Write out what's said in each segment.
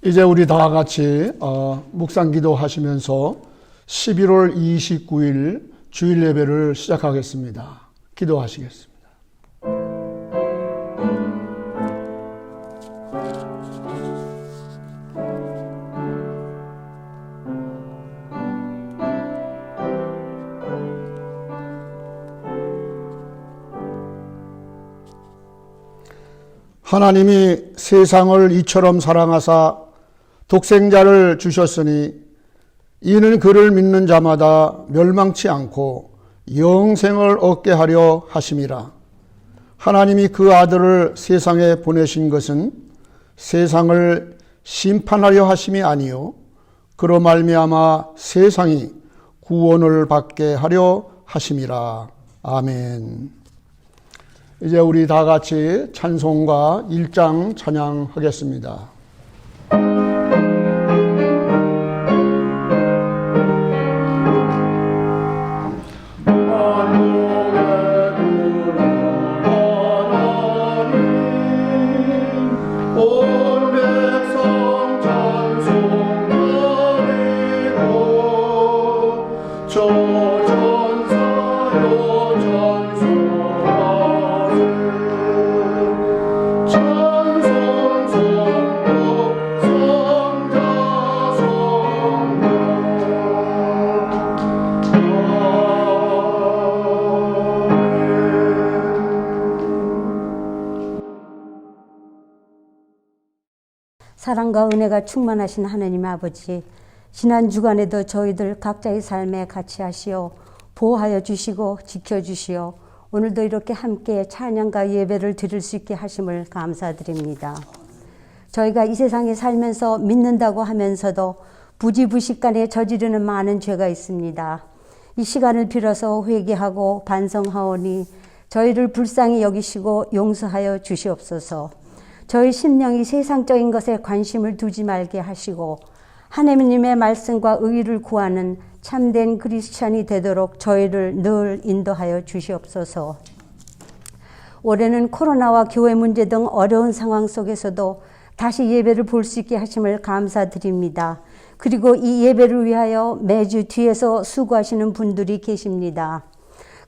이제 우리 다 같이 묵상기도 하시면서 11월 29일 주일 예배를 시작하겠습니다. 기도하시겠습니다. 하나님이 세상을 이처럼 사랑하사 독생자를 주셨으니 이는 그를 믿는 자마다 멸망치 않고 영생을 얻게 하려 하심이라. 하나님이 그 아들을 세상에 보내신 것은 세상을 심판하려 하심이 아니요 그로 말미암아 세상이 구원을 받게 하려 하심이라. 아멘. 이제 우리 다 같이 찬송가 1장 찬양하겠습니다. 사랑과 은혜가 충만하신 하나님 아버지, 지난 주간에도 저희들 각자의 삶에 같이 하시어 보호하여 주시고 지켜주시어 오늘도 이렇게 함께 찬양과 예배를 드릴 수 있게 하심을 감사드립니다. 저희가 이 세상에 살면서 믿는다고 하면서도 부지부식간에 저지르는 많은 죄가 있습니다. 이 시간을 빌어서 회개하고 반성하오니 저희를 불쌍히 여기시고 용서하여 주시옵소서. 저희 심령이 세상적인 것에 관심을 두지 말게 하시고 하나님의 말씀과 의를 구하는 참된 크리스찬이 되도록 저희를 늘 인도하여 주시옵소서. 올해는 코로나와 교회 문제 등 어려운 상황 속에서도 다시 예배를 볼 수 있게 하심을 감사드립니다. 그리고 이 예배를 위하여 매주 뒤에서 수고하시는 분들이 계십니다.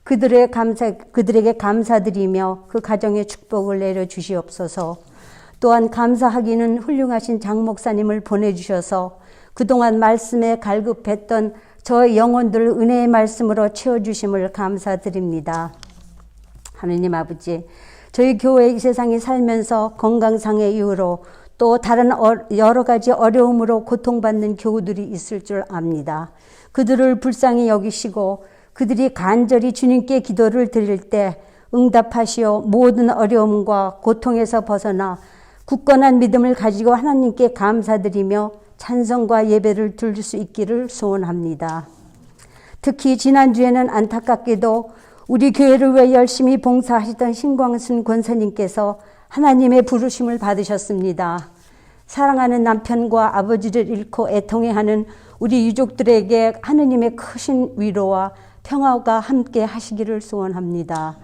그들에게 감사드리며 그 가정에 축복을 내려 주시옵소서. 또한 감사하기는 훌륭하신 장 목사님을 보내주셔서 그동안 말씀에 갈급했던 저의 영혼들을 은혜의 말씀으로 채워주심을 감사드립니다. 하느님 아버지, 저희 교회 이 세상에 살면서 건강상의 이유로 또 다른 여러 가지 어려움으로 고통받는 교우들이 있을 줄 압니다. 그들을 불쌍히 여기시고 그들이 간절히 주님께 기도를 드릴 때 응답하시어 모든 어려움과 고통에서 벗어나 굳건한 믿음을 가지고 하나님께 감사드리며 찬송과 예배를 드릴 수 있기를 소원합니다. 특히 지난주에는 안타깝게도 우리 교회를 위해 열심히 봉사하시던 신광순 권사님께서 하나님의 부르심을 받으셨습니다. 사랑하는 남편과 아버지를 잃고 애통해하는 우리 유족들에게 하느님의 크신 위로와 평화가 함께 하시기를 소원합니다.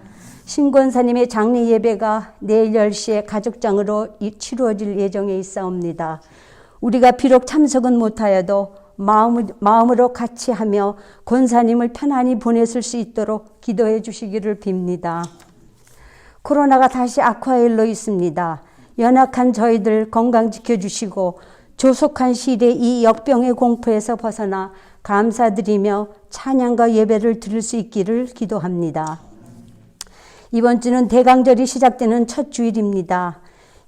신권사님의 장례 예배가 내일 10시에 가족장으로 치루어질 예정에 있사옵니다. 우리가 비록 참석은 못하여도 마음으로 같이 하며 권사님을 편안히 보냈을 수 있도록 기도해 주시기를 빕니다. 코로나가 다시 악화의 일로 있습니다. 연약한 저희들 건강 지켜주시고 조속한 시일에 이 역병의 공포에서 벗어나 감사드리며 찬양과 예배를 드릴 수 있기를 기도합니다. 이번 주는 대강절이 시작되는 첫 주일입니다.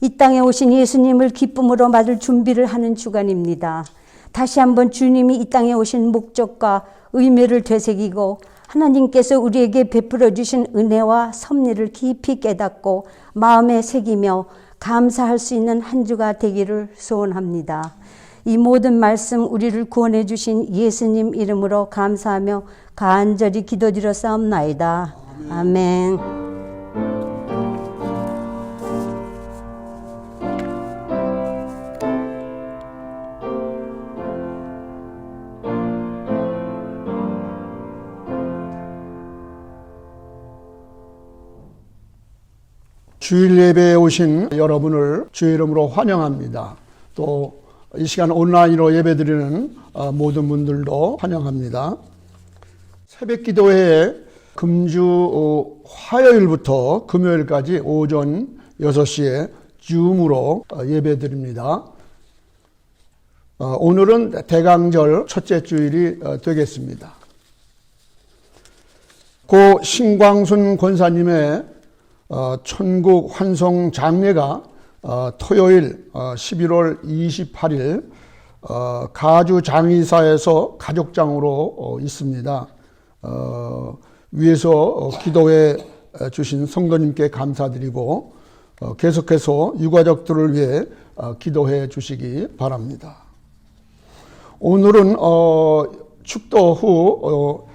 이 땅에 오신 예수님을 기쁨으로 맞을 준비를 하는 주간입니다. 다시 한번 주님이 이 땅에 오신 목적과 의미를 되새기고 하나님께서 우리에게 베풀어 주신 은혜와 섭리를 깊이 깨닫고 마음에 새기며 감사할 수 있는 한 주가 되기를 소원합니다. 이 모든 말씀 우리를 구원해 주신 예수님 이름으로 감사하며 간절히 기도드려 싸움나이다. 아멘. 주일 예배에 오신 여러분을 주의 이름으로 환영합니다. 또 이 시간 온라인으로 예배드리는 모든 분들도 환영합니다. 새벽 기도회에 금주 화요일부터 금요일까지 오전 6시에 줌으로 예배드립니다. 오늘은 대강절 첫째 주일이 되겠습니다. 고 신광순 권사님의 천국 환송 장례가 토요일 11월 28일 가주 장의사에서 가족장으로 있습니다. 위에서 기도해 주신 성도님께 감사드리고 계속해서 유가족들을 위해 기도해 주시기 바랍니다. 오늘은 축도 후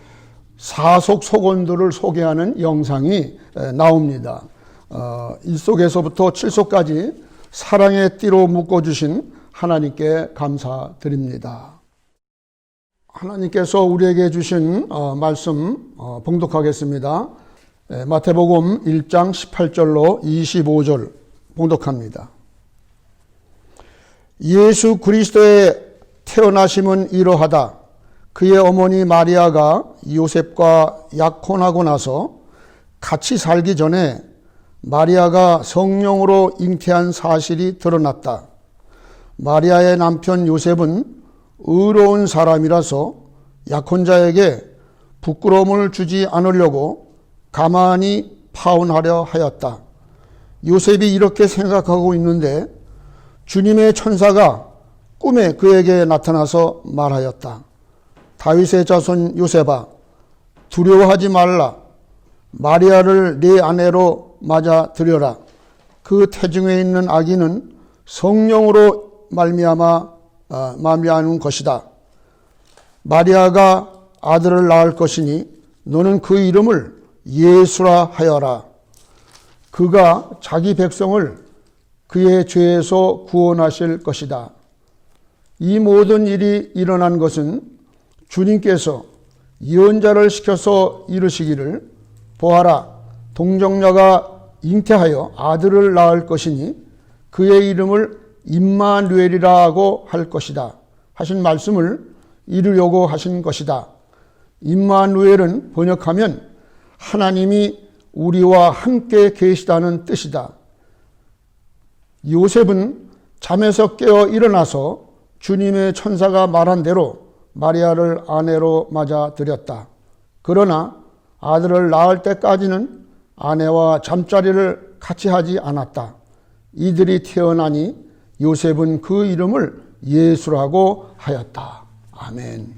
사속 속원들을 소개하는 영상이 나옵니다. 1속에서부터 7속까지 사랑의 띠로 묶어주신 하나님께 감사드립니다. 하나님께서 우리에게 주신 말씀 봉독하겠습니다. 마태복음 1장 18절로 25절 봉독합니다. 예수 그리스도의 태어나심은 이러하다. 그의 어머니 마리아가 요셉과 약혼하고 나서 같이 살기 전에 마리아가 성령으로 잉태한 사실이 드러났다. 마리아의 남편 요셉은 의로운 사람이라서 약혼자에게 부끄러움을 주지 않으려고 가만히 파혼하려 하였다. 요셉이 이렇게 생각하고 있는데 주님의 천사가 꿈에 그에게 나타나서 말하였다. 다윗의 자손 요셉아, 두려워하지 말라. 마리아를 네 아내로 맞아들여라. 그 태중에 있는 아기는 성령으로 말미암은 것이다. 마리아가 아들을 낳을 것이니 너는 그 이름을 예수라 하여라. 그가 자기 백성을 그의 죄에서 구원하실 것이다. 이 모든 일이 일어난 것은 주님께서 예언자를 시켜서 이르시기를 보아라, 동정녀가 잉태하여 아들을 낳을 것이니 그의 이름을 임마누엘이라고 할 것이다 하신 말씀을 이루려고 하신 것이다. 임마누엘은 번역하면 하나님이 우리와 함께 계시다는 뜻이다. 요셉은 잠에서 깨어 일어나서 주님의 천사가 말한 대로 마리아를 아내로 맞아들였다. 그러나 아들을 낳을 때까지는 아내와 잠자리를 같이 하지 않았다. 이들이 태어나니 요셉은 그 이름을 예수라고 하였다. 아멘.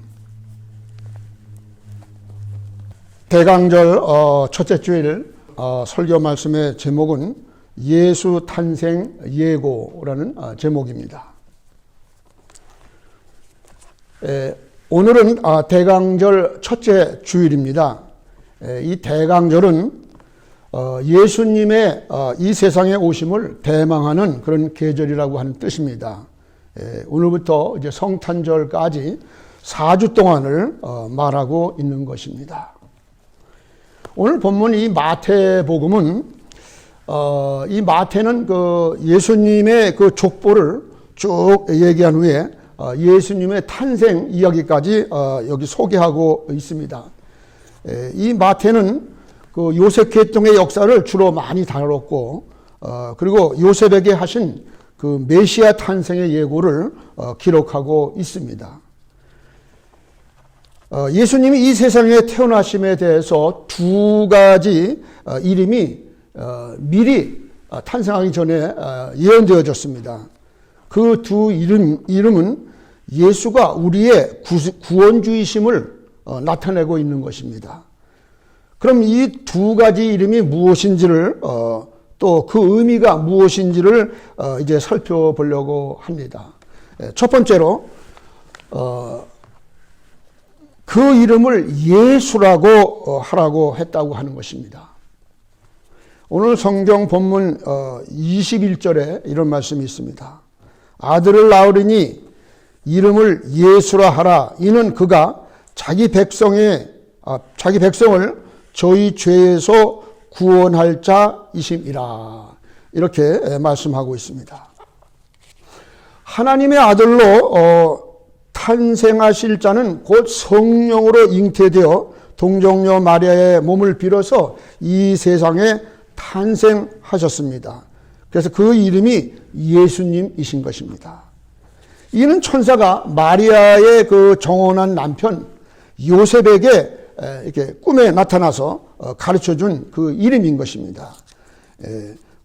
대강절 첫째 주일 설교 말씀의 제목은 예수 탄생 예고라는 제목입니다. 오늘은 대강절 첫째 주일입니다. 이 대강절은 예수님의 이 세상에 오심을 대망하는 그런 계절이라고 하는 뜻입니다. 오늘부터 이제 성탄절까지 4주 동안을 말하고 있는 것입니다. 오늘 본문 이 마태복음은 이 마태는 그 예수님의 그 족보를 쭉 얘기한 후에 예수님의 탄생 이야기까지 여기 소개하고 있습니다. 이 마태는 그 요셉 계통의 역사를 주로 많이 다뤘고, 그리고 요셉에게 하신 그 메시아 탄생의 예고를 기록하고 있습니다. 예수님이 이 세상에 태어나심에 대해서 두 가지 이름이 미리 탄생하기 전에 예언되어졌습니다. 그 두 이름은 예수가 우리의 구원주이심을 나타내고 있는 것입니다. 그럼 이 두 가지 이름이 무엇인지를 또 그 의미가 무엇인지를 이제 살펴보려고 합니다. 첫 번째로 그 이름을 예수라고 하라고 했다고 하는 것입니다. 오늘 성경 본문 21절에 이런 말씀이 있습니다. 아들을 낳으리니 이름을 예수라 하라. 이는 그가 자기 백성을 저희 죄에서 구원할 자이심이라. 이렇게 말씀하고 있습니다. 하나님의 아들로 탄생하실 자는 곧 성령으로 잉태되어 동정녀 마리아의 몸을 빌어서 이 세상에 탄생하셨습니다. 그래서 그 이름이 예수님이신 것입니다. 이는 천사가 마리아의 그 정혼한 남편 요셉에게 이렇게 꿈에 나타나서 가르쳐준 그 이름인 것입니다.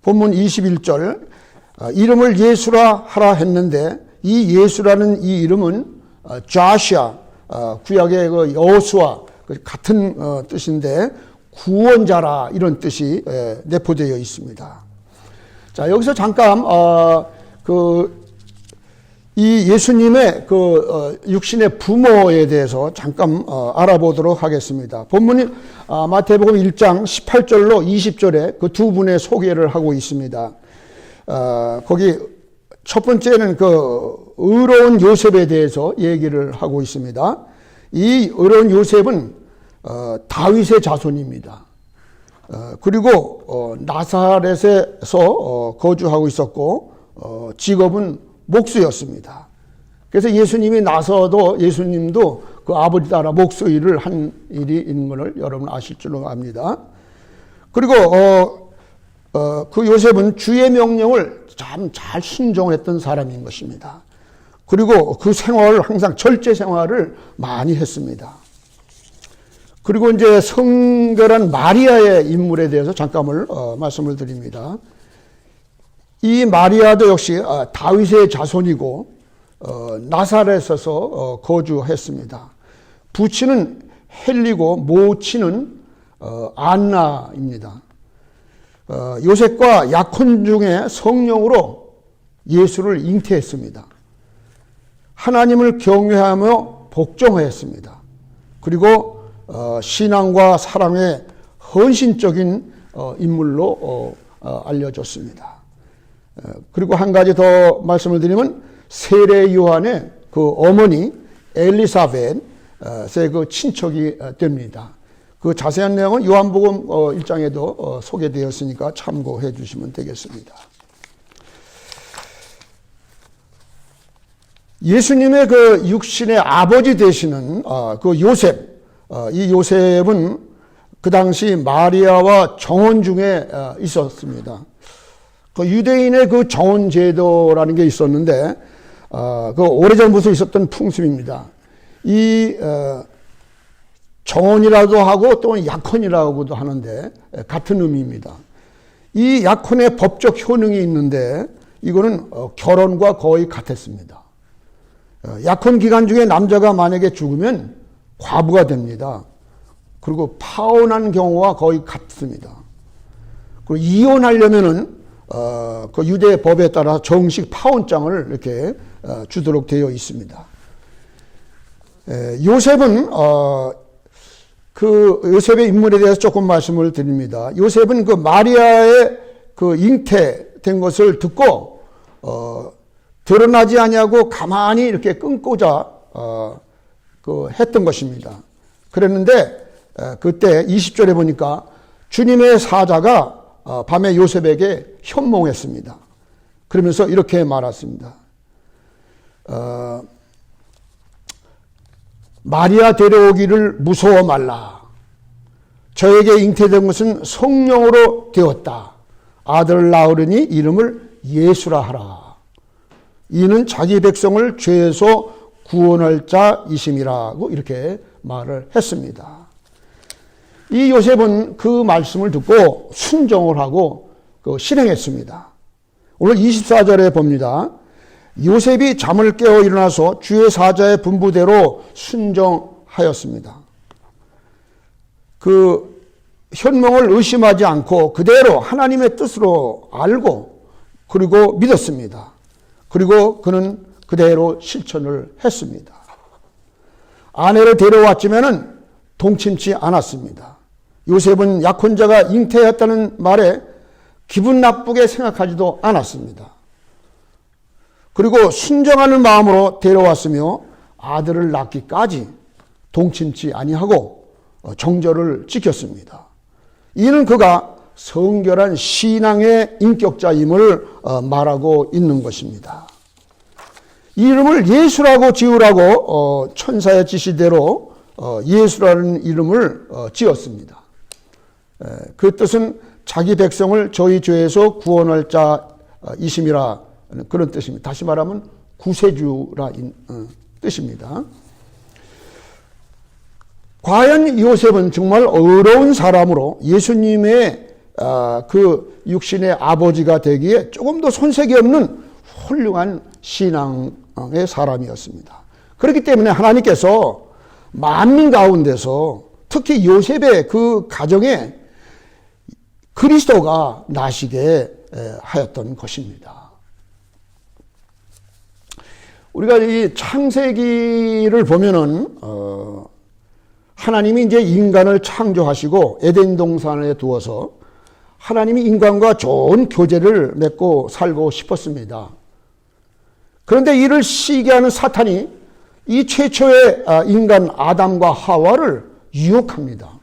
본문 21절 이름을 예수라 하라 했는데 이 예수라는 이 이름은 좌시아 구약의 그 여호수아 같은 뜻인데 구원자라 이런 뜻이 내포되어 있습니다. 자, 여기서 잠깐 이 예수님의 육신의 부모에 대해서 잠깐 알아보도록 하겠습니다. 본문이 마태복음 1장 18절로 20절에 그 두 분의 소개를 하고 있습니다. 거기 첫 번째는 그 의로운 요셉에 대해서 얘기를 하고 있습니다. 이 의로운 요셉은 다윗의 자손입니다. 그리고 나사렛에서 거주하고 있었고 직업은 목수였습니다. 그래서 예수님이 나서도 예수님도 그 아버지 따라 목수 일을 한 일이 있는 것을 여러분 아실 줄로 압니다. 그리고 그 요셉은 주의 명령을 참 잘 순종했던 사람인 것입니다. 그리고 그 생활을 항상 절제 생활을 많이 했습니다. 그리고 이제 성결한 마리아의 인물에 대해서 잠깐을 말씀을 드립니다. 이 마리아도 역시 다윗의 자손이고 나사렛에서 거주했습니다. 부친은 헬리고 모친은 안나입니다. 요셉과 약혼 중에 성령으로 예수를 잉태했습니다. 하나님을 경외하며 복종하였습니다. 그리고 신앙과 사랑의 헌신적인 인물로 알려졌습니다. 그리고 한 가지 더 말씀을 드리면 세례 요한의 그 어머니 엘리사벳의 그 친척이 됩니다. 그 자세한 내용은 요한복음 1장에도 소개되었으니까 참고해 주시면 되겠습니다. 예수님의 그 육신의 아버지 되시는 그 요셉, 이 요셉은 그 당시 마리아와 정혼 중에 있었습니다. 그 유대인의 그 정혼 제도라는 게 있었는데 그 오래전부터 있었던 풍습입니다. 이 정혼이라도 하고 또 약혼이라고도 하는데 같은 의미입니다. 이 약혼의 법적 효능이 있는데 이거는 결혼과 거의 같았습니다. 약혼 기간 중에 남자가 만약에 죽으면 과부가 됩니다. 그리고 파혼한 경우와 거의 같습니다. 그리고 이혼하려면은 그 유대 법에 따라 정식 파혼장을 이렇게 주도록 되어 있습니다. 요셉은 그 요셉의 인물에 대해서 조금 말씀을 드립니다. 요셉은 그 마리아의 그 잉태된 것을 듣고 드러나지 아니하고 가만히 이렇게 끊고자 그 했던 것입니다. 그랬는데 그때 20절에 보니까 주님의 사자가 밤에 요셉에게 현몽했습니다. 그러면서 이렇게 말했습니다. 마리아 데려오기를 무서워 말라. 저에게 잉태된 것은 성령으로 되었다. 아들을 낳으려니 이름을 예수라 하라. 이는 자기 백성을 죄에서 구원할 자이심이라고 이렇게 말을 했습니다. 이 요셉은 그 말씀을 듣고 순종을 하고 실행했습니다. 오늘 24절에 봅니다. 요셉이 잠을 깨어 일어나서 주의 사자의 분부대로 순종하였습니다. 그 현몽을 의심하지 않고 그대로 하나님의 뜻으로 알고 그리고 믿었습니다. 그리고 그는 그대로 실천을 했습니다. 아내를 데려왔지만은 동침치 않았습니다. 요셉은 약혼자가 잉태했다는 말에 기분 나쁘게 생각하지도 않았습니다. 그리고 순정하는 마음으로 데려왔으며 아들을 낳기까지 동침치 아니하고 정절을 지켰습니다. 이는 그가 성결한 신앙의 인격자임을 말하고 있는 것입니다. 이 이름을 예수라고 지으라고 천사의 지시대로 예수라는 이름을 지었습니다. 그 뜻은 자기 백성을 저희 죄에서 구원할 자이심이라 그런 뜻입니다. 다시 말하면 구세주라 뜻입니다. 과연 요셉은 정말 어려운 사람으로 예수님의 그 육신의 아버지가 되기에 조금 더 손색이 없는 훌륭한 신앙의 사람이었습니다. 그렇기 때문에 하나님께서 만민 가운데서 특히 요셉의 그 가정에 그리스도가 나시게 하였던 것입니다. 우리가 이 창세기를 보면은 하나님이 이제 인간을 창조하시고 에덴 동산에 두어서 하나님이 인간과 좋은 교제를 맺고 살고 싶었습니다. 그런데 이를 시기하는 사탄이 이 최초의 인간 아담과 하와를 유혹합니다.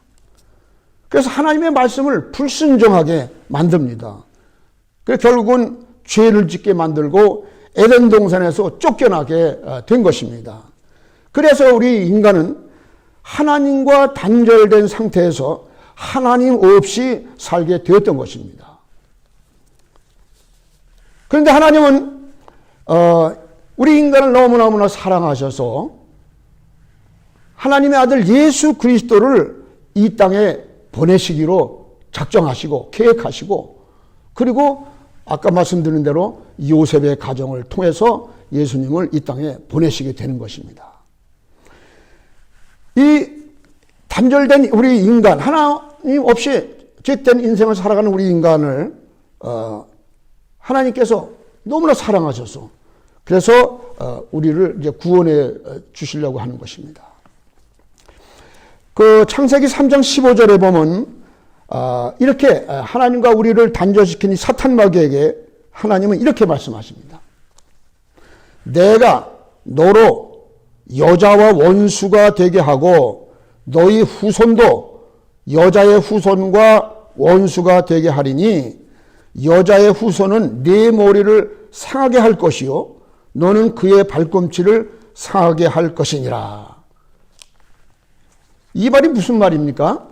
그래서 하나님의 말씀을 불순종하게 만듭니다. 그래서 결국은 죄를 짓게 만들고 에덴 동산에서 쫓겨나게 된 것입니다. 그래서 우리 인간은 하나님과 단절된 상태에서 하나님 없이 살게 되었던 것입니다. 그런데 하나님은 우리 인간을 너무너무나 사랑하셔서 하나님의 아들 예수 그리스도를 이 땅에 보내시기로 작정하시고 계획하시고 그리고 아까 말씀드린 대로 요셉의 가정을 통해서 예수님을 이 땅에 보내시게 되는 것입니다. 이 단절된 우리 인간, 하나님 없이 죄된 인생을 살아가는 우리 인간을 하나님께서 너무나 사랑하셔서 그래서 우리를 이제 구원해 주시려고 하는 것입니다. 그 창세기 3장 15절에 보면 이렇게 하나님과 우리를 단절시킨 이 사탄 마귀에게 하나님은 이렇게 말씀하십니다. 내가 너로 여자와 원수가 되게 하고 너희 후손도 여자의 후손과 원수가 되게 하리니 여자의 후손은 네 머리를 상하게 할 것이요 너는 그의 발꿈치를 상하게 할 것이니라. 이 말이 무슨 말입니까?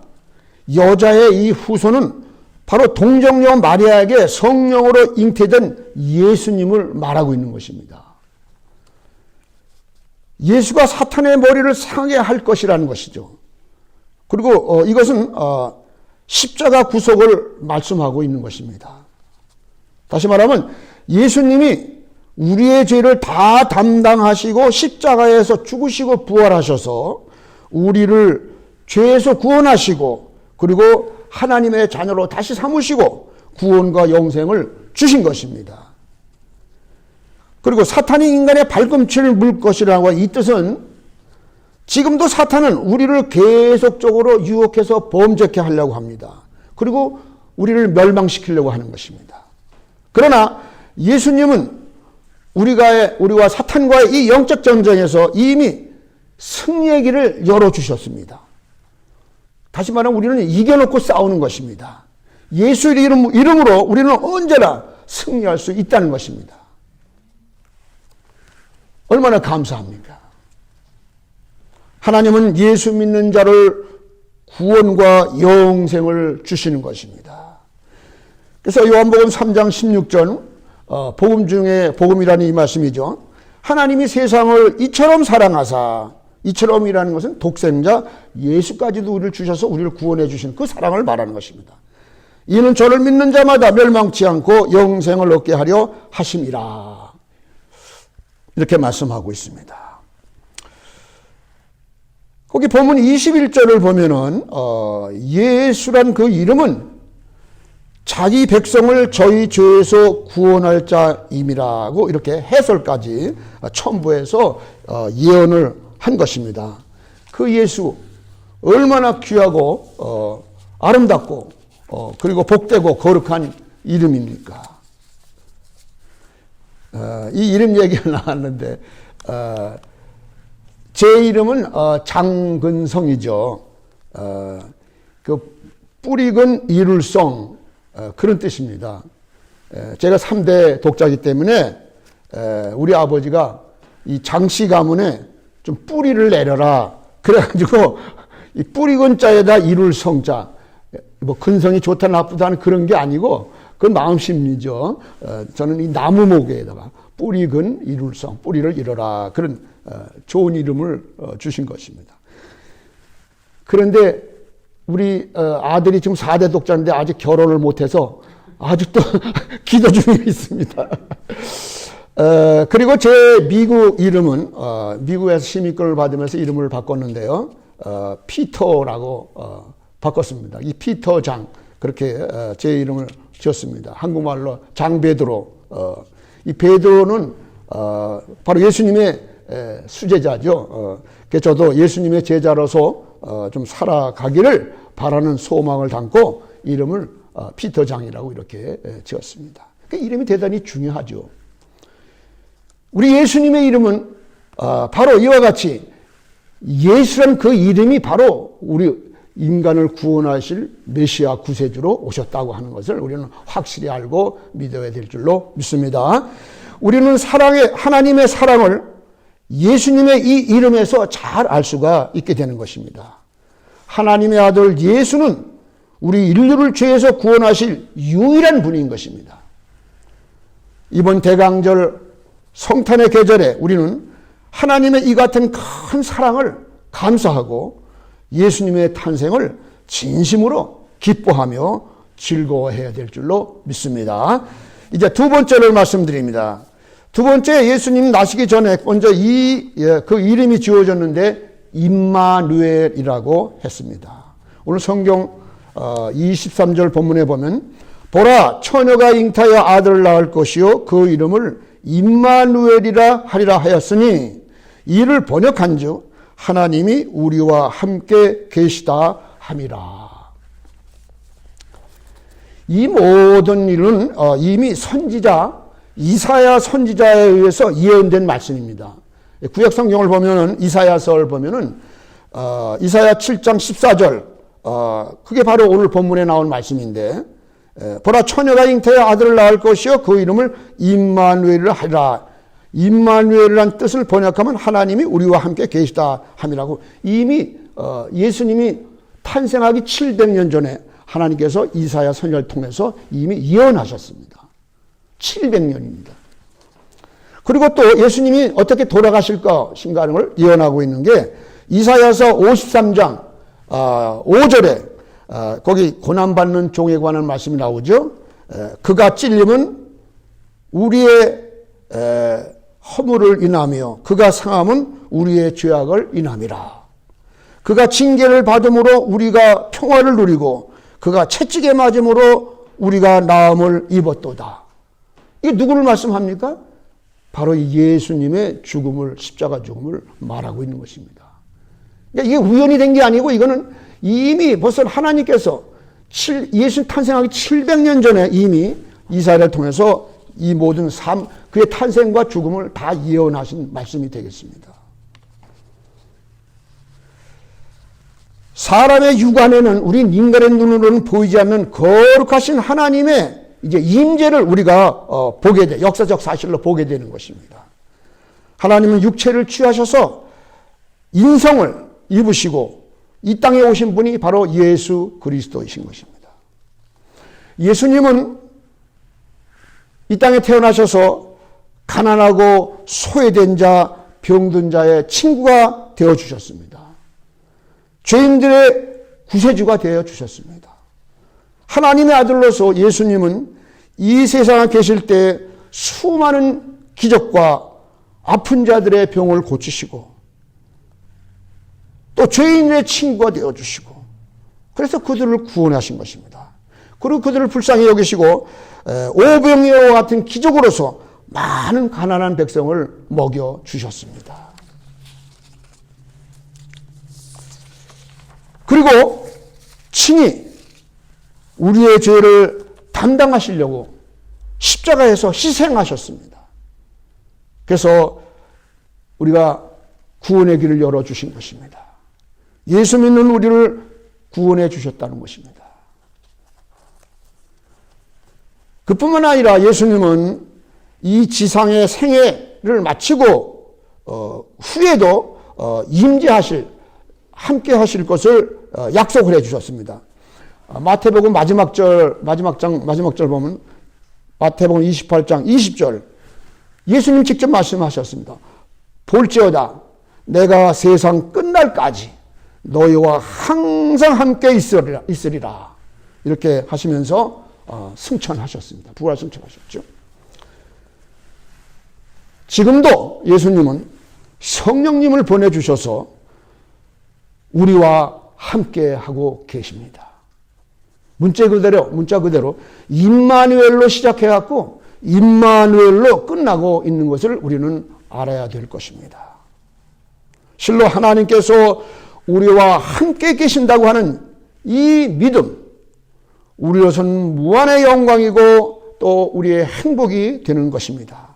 여자의 이 후손은 바로 동정녀 마리아에게 성령으로 잉태된 예수님을 말하고 있는 것입니다. 예수가 사탄의 머리를 상하게 할 것이라는 것이죠. 그리고 이것은 십자가 구속을 말씀하고 있는 것입니다. 다시 말하면 예수님이 우리의 죄를 다 담당하시고 십자가에서 죽으시고 부활하셔서 우리를 죄에서 구원하시고 그리고 하나님의 자녀로 다시 삼으시고 구원과 영생을 주신 것입니다. 그리고 사탄이 인간의 발꿈치를 물 것이라고 이 뜻은 지금도 사탄은 우리를 계속적으로 유혹해서 범죄케 하려고 합니다. 그리고 우리를 멸망시키려고 하는 것입니다. 그러나 예수님은 우리와 사탄과의 이 영적 전쟁에서 이미 승리의 길을 열어주셨습니다. 다시 말하면 우리는 이겨놓고 싸우는 것입니다. 예수의 이름으로 우리는 언제나 승리할 수 있다는 것입니다. 얼마나 감사합니까? 하나님은 예수 믿는 자를 구원과 영생을 주시는 것입니다. 그래서 요한복음 3장 16절 복음 중에 복음이라는 이 말씀이죠. 하나님이 세상을 이처럼 사랑하사, 이처럼이라는 것은 독생자 예수까지도 우리를 주셔서 우리를 구원해 주신 그 사랑을 말하는 것입니다. 이는 저를 믿는 자마다 멸망치 않고 영생을 얻게 하려 하심이라. 이렇게 말씀하고 있습니다. 거기 보면 21절을 보면은 예수란 그 이름은 자기 백성을 저희 죄에서 구원할 자임이라고 이렇게 해설까지 첨부해서 예언을 한 것입니다. 그 예수 얼마나 귀하고 아름답고 그리고 복되고 거룩한 이름입니까? 이 이름 얘기가 나왔는데 제 이름은 장근성이죠. 그 뿌리근 이룰성 그런 뜻입니다. 제가 3대 독자이기 때문에 우리 아버지가 이 장씨 가문에 좀 뿌리를 내려라 그래가지고 이 뿌리근자에다 이룰성자, 뭐 근성이 좋다 나쁘다는 그런 게 아니고 그건 마음심이죠. 저는 이 나무목에다가 뿌리근 이룰성, 뿌리를 이뤄라 그런 좋은 이름을 주신 것입니다. 그런데 우리 아들이 지금 4대 독자인데 아직 결혼을 못해서 아직도 기도 중에 있습니다. 그리고 제 미국 이름은 미국에서 시민권을 받으면서 이름을 바꿨는데요. 피터라고 바꿨습니다. 이 피터장 그렇게 제 이름을 지었습니다. 한국말로 장베드로. 이 베드로는 바로 예수님의 수제자죠. 그래서 저도 예수님의 제자로서 좀 살아가기를 바라는 소망을 담고 이름을 피터장이라고 이렇게 지었습니다. 그러니까 이름이 대단히 중요하죠. 우리 예수님의 이름은 바로 이와 같이 예수라는 그 이름이 바로 우리 인간을 구원하실 메시아 구세주로 오셨다고 하는 것을 우리는 확실히 알고 믿어야 될 줄로 믿습니다. 우리는 하나님의 사랑을 예수님의 이 이름에서 잘 알 수가 있게 되는 것입니다. 하나님의 아들 예수는 우리 인류를 죄에서 구원하실 유일한 분인 것입니다. 이번 대강절 성탄의 계절에 우리는 하나님의 이 같은 큰 사랑을 감사하고 예수님의 탄생을 진심으로 기뻐하며 즐거워해야 될 줄로 믿습니다. 이제 두 번째를 말씀드립니다. 두 번째, 예수님 나시기 전에 먼저 그 이름이 지어졌는데 임마누엘이라고 했습니다. 오늘 성경 23절 본문에 보면 보라 처녀가 잉타하여 아들을 낳을 것이요 그 이름을 임마누엘이라 하리라 하였으니 이를 번역한즉 하나님이 우리와 함께 계시다 함이라. 이 모든 일은 이미 이사야 선지자에 의해서 예언된 말씀입니다. 구약 성경을 보면은 이사야서를 보면은 이사야 7장 14절 그게 바로 오늘 본문에 나온 말씀인데 보라 처녀가 잉태하여 아들을 낳을 것이요 그 이름을 임마누엘이라 하리라. 임마누엘이라는 뜻을 번역하면 하나님이 우리와 함께 계시다 함이라고 이미 예수님이 탄생하기 700년 전에 하나님께서 이사야 선지자를 통해서 이미 예언하셨습니다. 700년입니다. 그리고 또 예수님이 어떻게 돌아가실 것인가를 를 예언하고 있는 게 이사야서 53장 5절에 거기 고난받는 종에 관한 말씀이 나오죠. 그가 찔림은 우리의 허물을 인하며 그가 상함은 우리의 죄악을 인함이라. 그가 징계를 받음으로 우리가 평화를 누리고 그가 채찍에 맞음으로 우리가 나음을 입었도다. 이게 누구를 말씀합니까? 바로 예수님의 죽음을, 십자가 죽음을 말하고 있는 것입니다. 그러니까 이게 우연이 된 게 아니고 이거는 이미 벌써 하나님께서 예수 탄생하기 700년 전에 이미 이사야를 통해서 이 모든 그의 탄생과 죽음을 다 예언하신 말씀이 되겠습니다. 사람의 육안에는 우리 인간의 눈으로는 보이지 않는 거룩하신 하나님의 이제 임재를 우리가 역사적 사실로 보게 되는 것입니다. 하나님은 육체를 취하셔서 인성을 입으시고 이 땅에 오신 분이 바로 예수 그리스도이신 것입니다. 예수님은 이 땅에 태어나셔서 가난하고 소외된 자, 병든 자의 친구가 되어주셨습니다. 죄인들의 구세주가 되어주셨습니다. 하나님의 아들로서 예수님은 이 세상에 계실 때 수많은 기적과 아픈 자들의 병을 고치시고 또 죄인의 친구가 되어주시고 그래서 그들을 구원하신 것입니다. 그리고 그들을 불쌍히 여기시고 오병이어와 같은 기적으로서 많은 가난한 백성을 먹여주셨습니다. 그리고 친히 우리의 죄를 담당하시려고 십자가에서 희생하셨습니다. 그래서 우리가 구원의 길을 열어주신 것입니다. 예수 믿는 우리를 구원해 주셨다는 것입니다. 그뿐만 아니라 예수님은 이 지상의 생애를 마치고 후에도 함께 하실 것을 약속을 해 주셨습니다. 마태복음 마지막 절 보면 마태복음 28장 20절 예수님 직접 말씀하셨습니다. 볼지어다 내가 세상 끝날까지 너희와 항상 함께 있으리라. 이렇게 하시면서 승천하셨습니다. 부활 승천하셨죠. 지금도 예수님은 성령님을 보내주셔서 우리와 함께 하고 계십니다. 문자 그대로 임마누엘로 시작해갖고 임마누엘로 끝나고 있는 것을 우리는 알아야 될 것입니다. 실로 하나님께서 우리와 함께 계신다고 하는 이 믿음, 우리로서는 무한의 영광이고 또 우리의 행복이 되는 것입니다.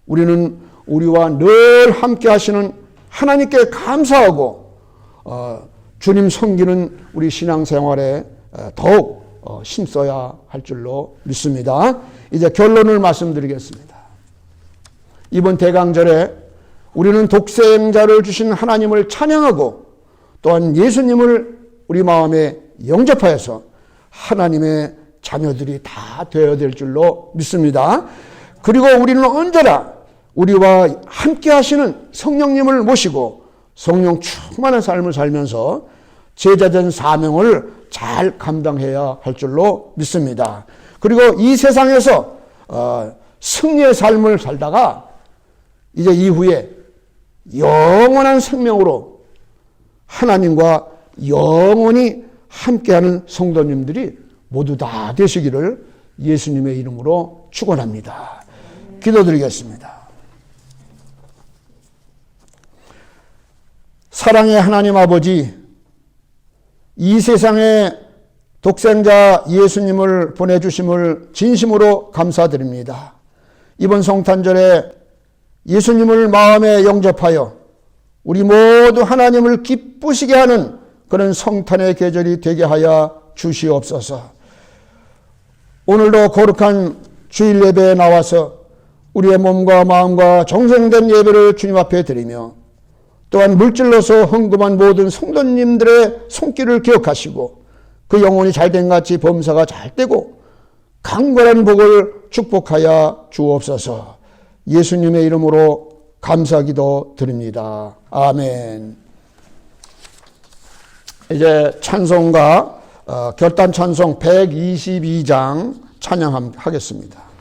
우리는 우리와 늘 함께 하시는 하나님께 감사하고 주님 섬기는 우리 신앙생활에 더욱 힘써야 할 줄로 믿습니다. 이제 결론을 말씀드리겠습니다. 이번 대강절에 우리는 독생자를 주신 하나님을 찬양하고 또한 예수님을 우리 마음에 영접하여서 하나님의 자녀들이 다 되어야 될 줄로 믿습니다. 그리고 우리는 언제나 우리와 함께 하시는 성령님을 모시고 성령 충만한 삶을 살면서 제자된 사명을 잘 감당해야 할 줄로 믿습니다. 그리고 이 세상에서 승리의 삶을 살다가 이제 이후에 영원한 생명으로 하나님과 영원히 함께하는 성도님들이 모두 다 되시기를 예수님의 이름으로 축원합니다. 기도드리겠습니다. 사랑의 하나님 아버지, 이 세상에 독생자 예수님을 보내주심을 진심으로 감사드립니다. 이번 성탄절에 예수님을 마음에 영접하여 우리 모두 하나님을 기쁘시게 하는 그런 성탄의 계절이 되게 하여 주시옵소서. 오늘도 거룩한 주일 예배에 나와서 우리의 몸과 마음과 정성된 예배를 주님 앞에 드리며 또한 물질로서 헌금한 모든 성도님들의 손길을 기억하시고 그 영혼이 잘된 같이 범사가 잘 되고 강건한 복을 축복하여 주옵소서. 예수님의 이름으로 감사기도 드립니다. 아멘. 이제 찬송가 결단 찬송 122장 찬양하겠습니다.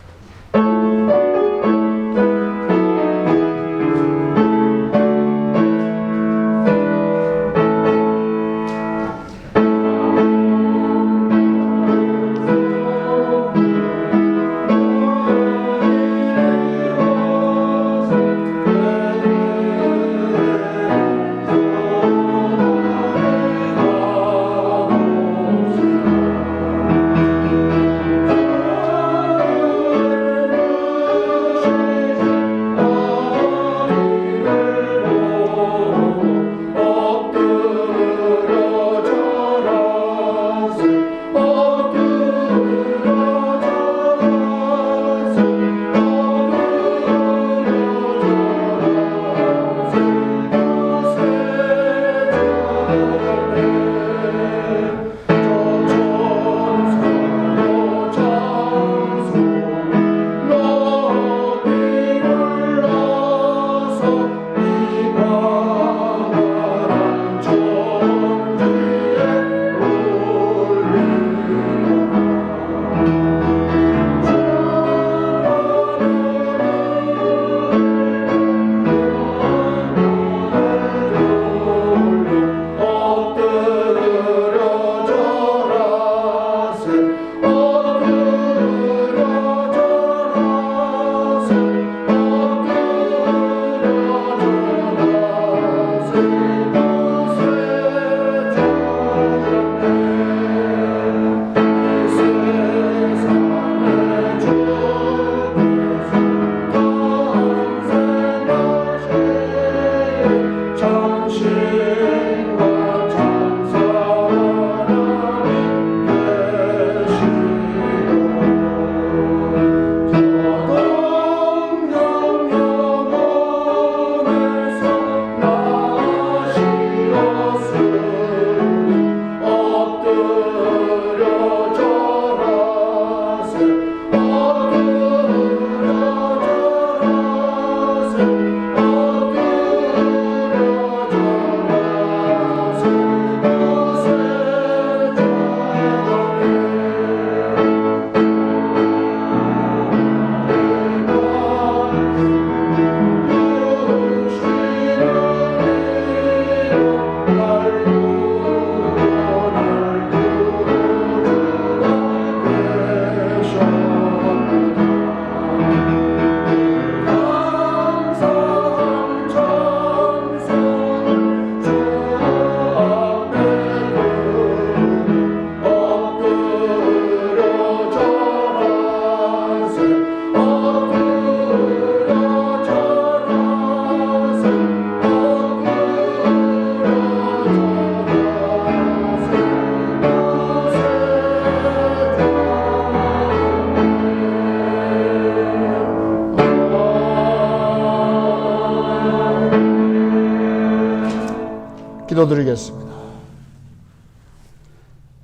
기도드리겠습니다.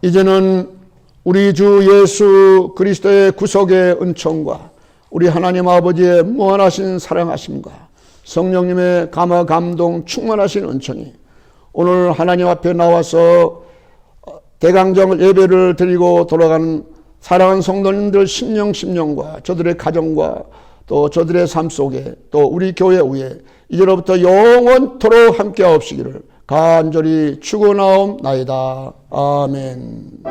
이제는 우리 주 예수 그리스도의 구속의 은총과 우리 하나님 아버지의 무한하신 사랑하심과 성령님의 감화 감동 충만하신 은총이 오늘 하나님 앞에 나와서 대강정 예배를 드리고 돌아가는 사랑하는 성도님들 심령과 저들의 가정과 또 저들의 삶 속에 또 우리 교회 위에 이제로부터 영원토록 함께 하옵시기를 간절히 축원하옵나이다. 아멘.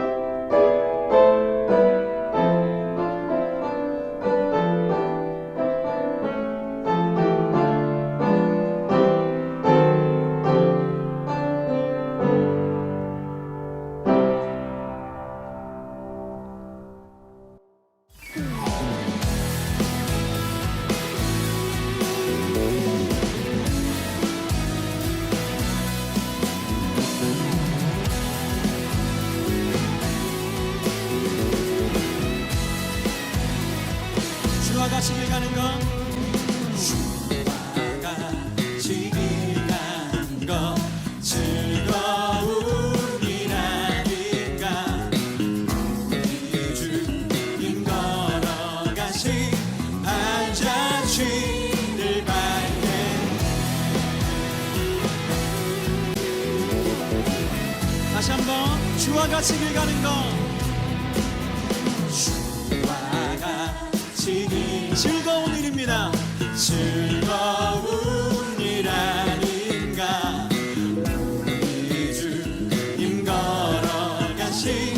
주와 같이 길 가는 것, 주와 같이 길 가는 것 즐거움이라니까. 우리 주님 걸어가신 발자취를 밟게. 다시 한번 주와 같이 길 가는 것, 즐거운 일입니다. 즐거운 일 아닌가. 우리 주님 걸어가신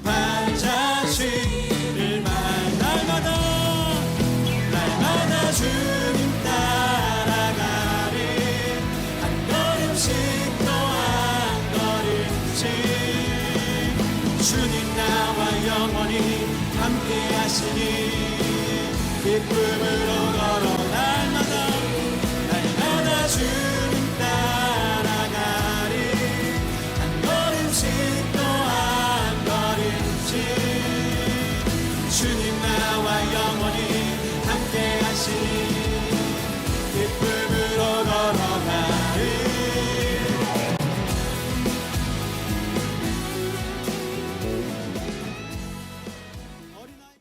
발자취를 날마다 주님 따라가리. 한 걸음씩 또 한 걸음씩 주님 나와 영원히 함께 하시니 기쁨으로